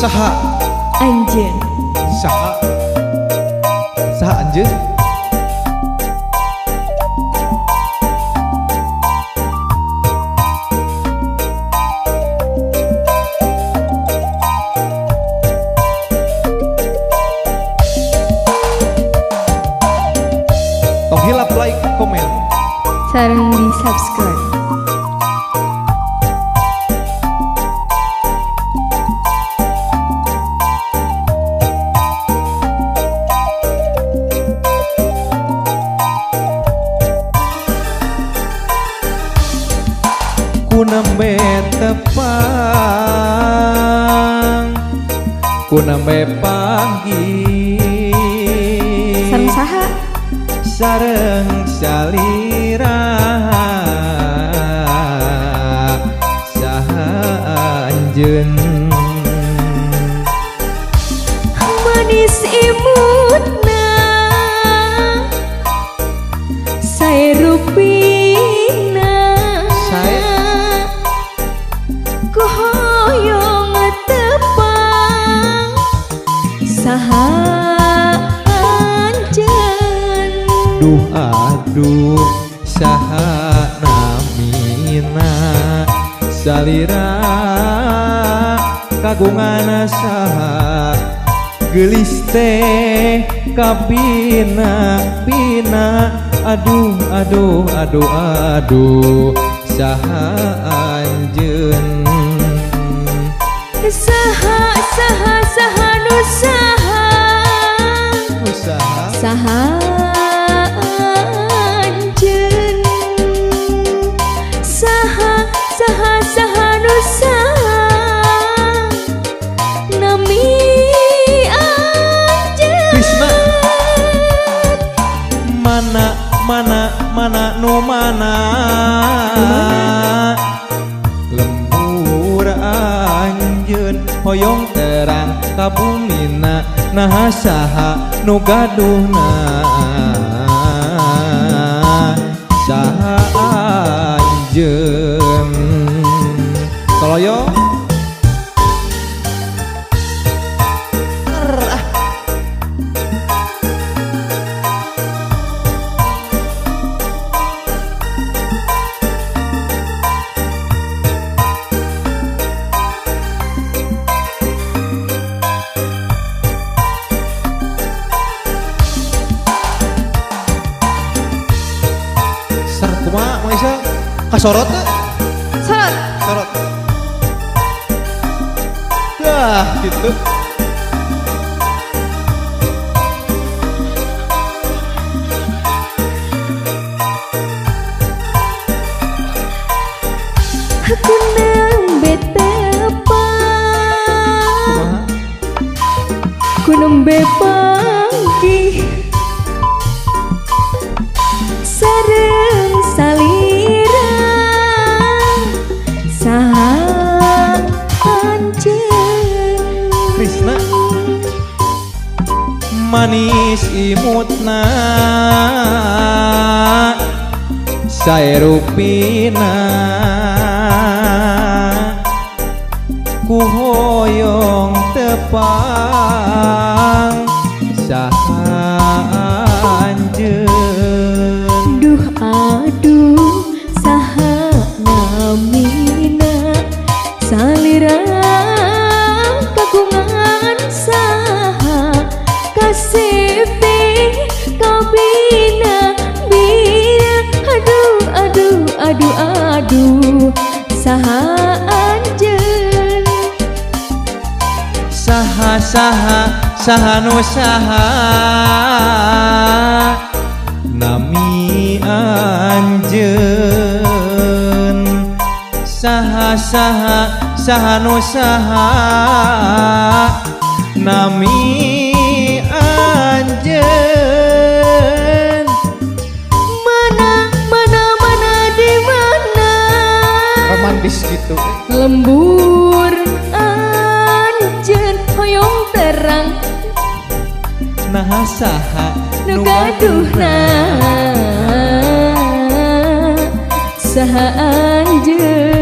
saha anjeun saha saha anjeun tong hilap like komen sareng di subscribe. ku nembe tepang ku nembe panggih Sareng saha sareng salira saha anjeun manis imutna sae rupina ku hoyong tepang saha anjeun duh aduh saha namina salira kagungan saha geulis teh kapina pina aduh aduh aduh aduh saha anjeun saha saha saha nu saha usaha saha anjeun saha saha saha nu saha nami anjeun Krisna mana mana mana nu mana lembur anjeun hoyong terang ka bumina nah saha nu gaduhna saha anjeun toloyo kumaha Maisa kasorot teh sorot sorot dah gitu aku nembe tepang ku nembe panggih sareng salira saha anjeun Krisna manis imutna sae rupina ku hoyong tepang saha anjeun duh aduh saha namina salira kagungan saha kasipi kabina bina aduh aduh aduh aduh saha anjeun saha saha saha nu saha nami anjeun saha saha saha nu saha nami anjeun mana mana mana di mana romantis gitu lembur anjeun hoyong terang nah saha nu gaduhna saha anjeun